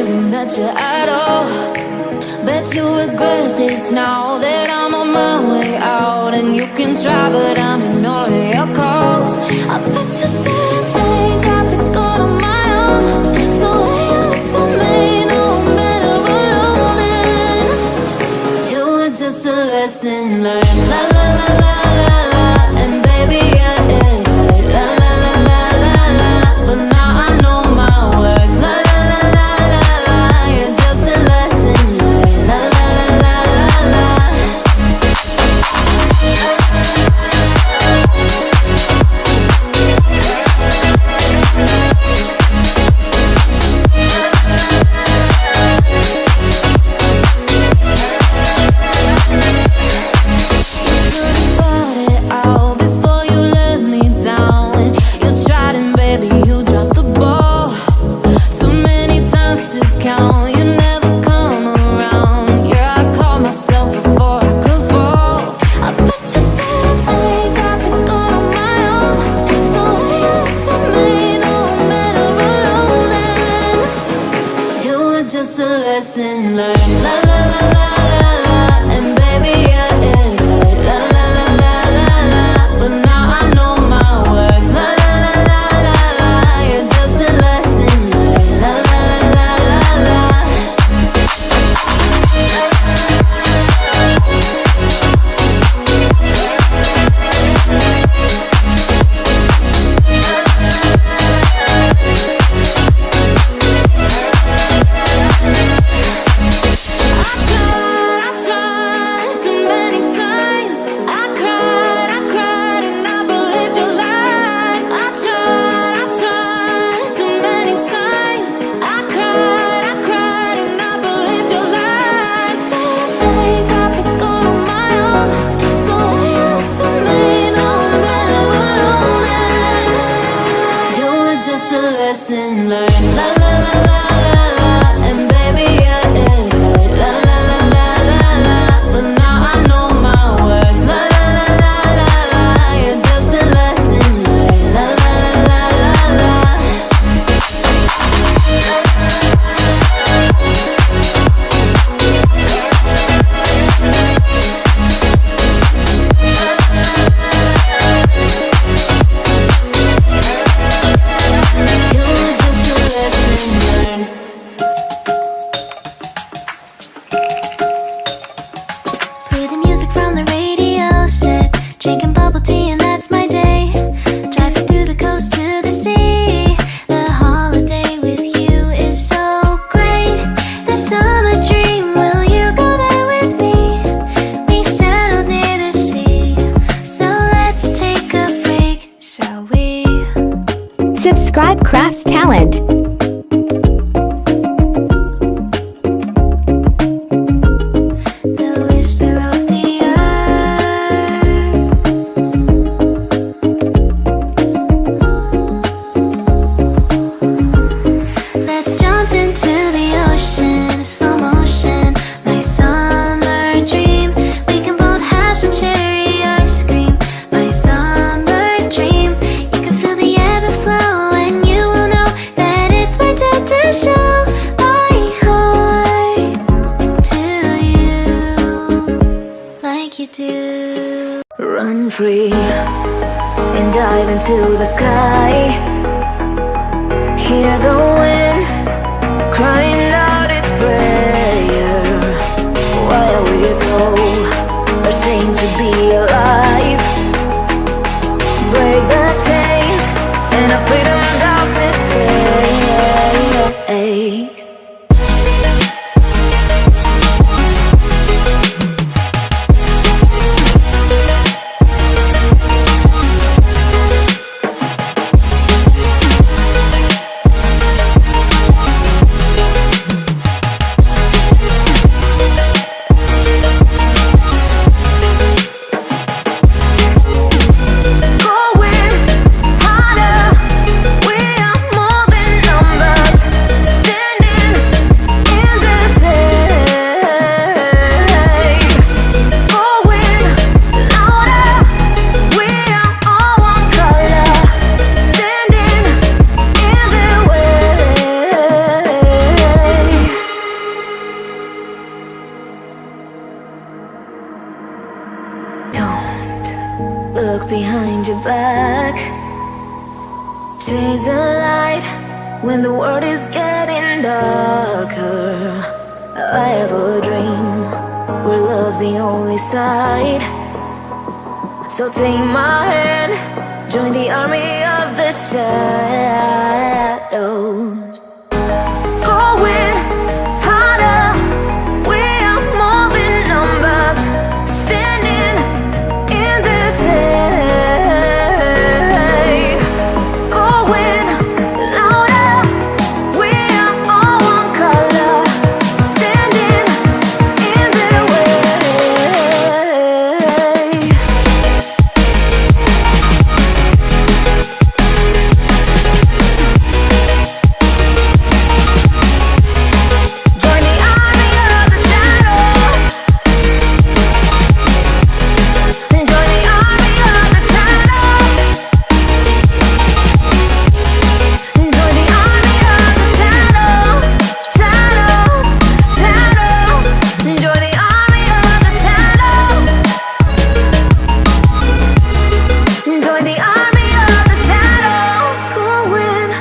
even met you at all. Bet you regret this now that I'm on my way out. And you can try, but I'm ignoring your calls. I bet you didn't think I'd be good on my own. So you with me, no matter what I'm in. You were just a lesson learned. La la la la la la. And baby, yeah, yeah, yeah. La la la la la la. But now I know my words. La la la la la la. You're just a lesson learned. La la la la la la. Just a lesson learned. La la la la la la. And baby, yeah, yeah, yeah. La la la la la la. But now I know my words. La la la la la la. You're just a lesson learned. La la la la la la. Just a lesson learned. La la la la la la. And baby, yeah, yeah, yeah. La la la la la la. But now I know my words. La la la la la la. You're just a lesson learned. La la la la la la. Subscribe Crafts Talent. Run free and dive into the sky. Hear the wind crying out its prayer. Why are we so ashamed to be alive? Break the chains and our freedom's ours to take. Chase a light when the world is getting darker. I have a dream where love's the only side. So take my hand, join the army of the shadows. Going harder, we are more than numbers, standing in the shade. Going louder, we are all one color, standing in the way. Join the army of the shadow. Join the army of the shadow. Join the army of the shadows, shadows, shadows. Join the army of the shadows. Join the army of the shadows. Going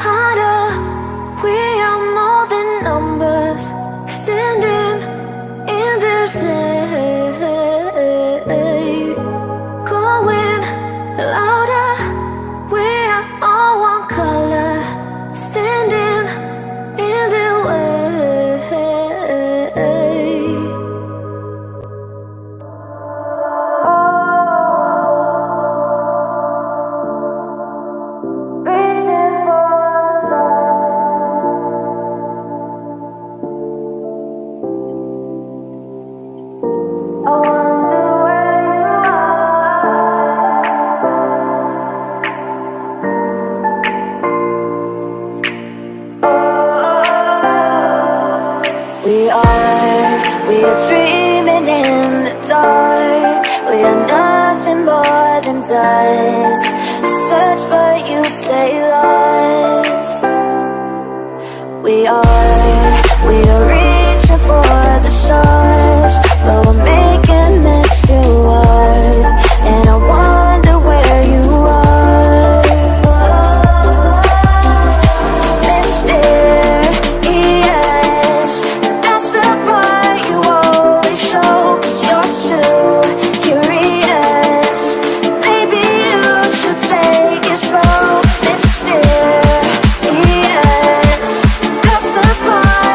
harder, we are more than numbers, standing in their shade. Going louder, we are all one color, standing in their way. Reaching for the stars. I wonder where you are. We are dreaming in the dark. We are nothing more than dust. Search but you stay lost. We are reaching for the stars, but we're making this too hard. And I wonder where you are. Mysterious, that's the part you always show. 'Cause you're too curious. Maybe you should take it slow. Mysterious, that's the part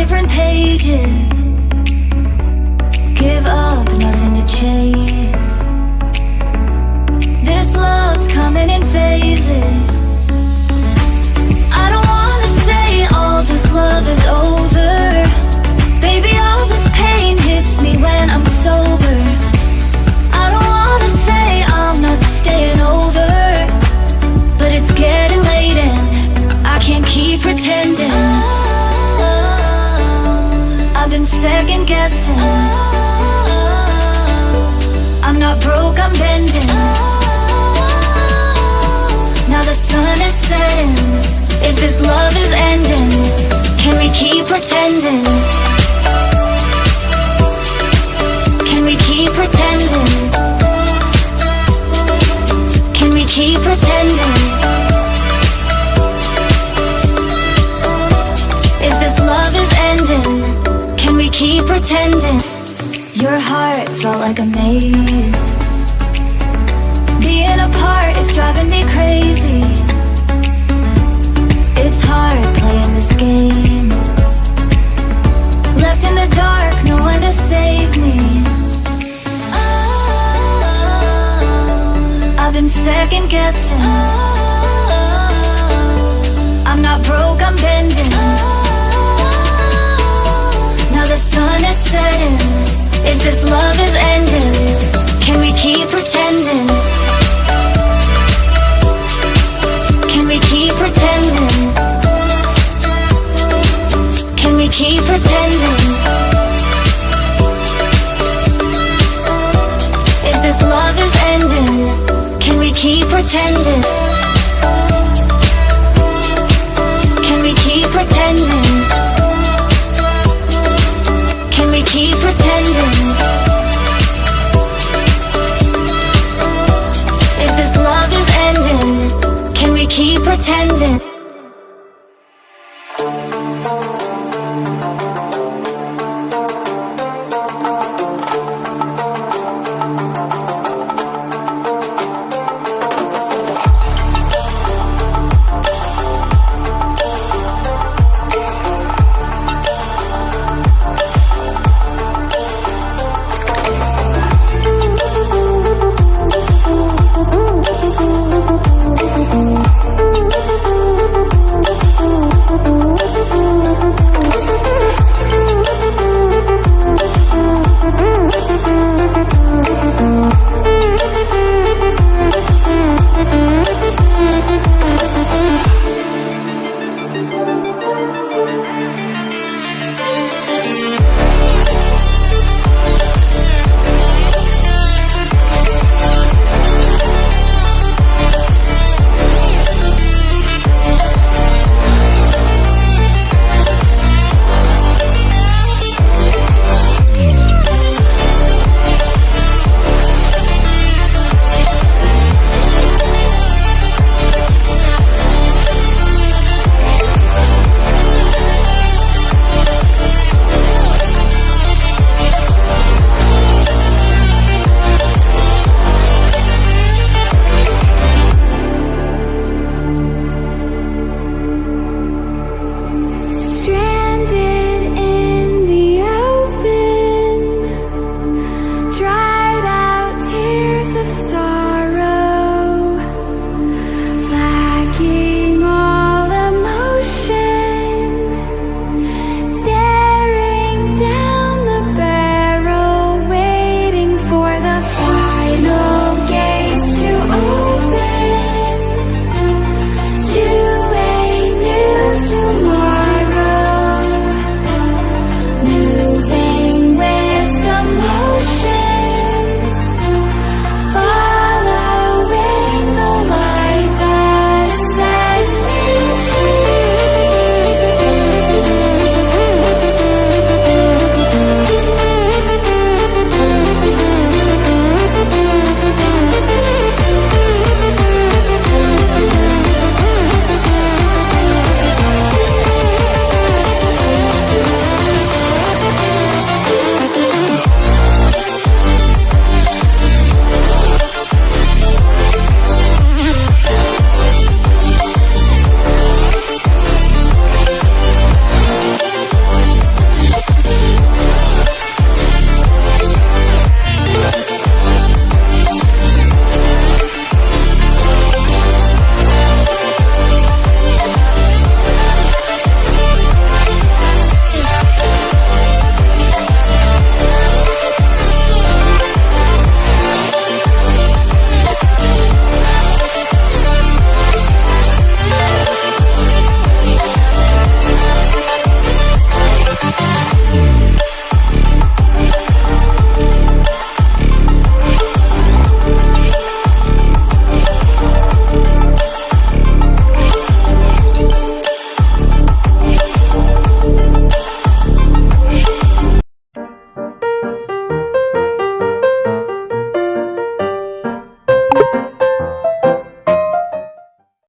different pages. Give up, nothing to chase. This love's coming in phases. I don't wanna say all this love is over. Baby, all this pain hits me when I'm sober. I don't wanna say I'm not staying over, but it's getting late and I can't keep pretending. I've been second guessing. I'm not broke, I'm bending. Now the sun is setting. If this love is ending, can we keep pretending? Can we keep pretending? Can we keep pretending? If this love is ending, can we keep pretending? Your heart felt like a maze. Being apart is driving me crazy. It's hard playing this game. Left in the dark, no one to save me. I've been second guessing. I'm not broke, I'm bending. Now the sun is setting. If this love is ending, can we keep pretending? Can we keep pretending? Can we keep pretending? If this love is ending, can we keep pretending?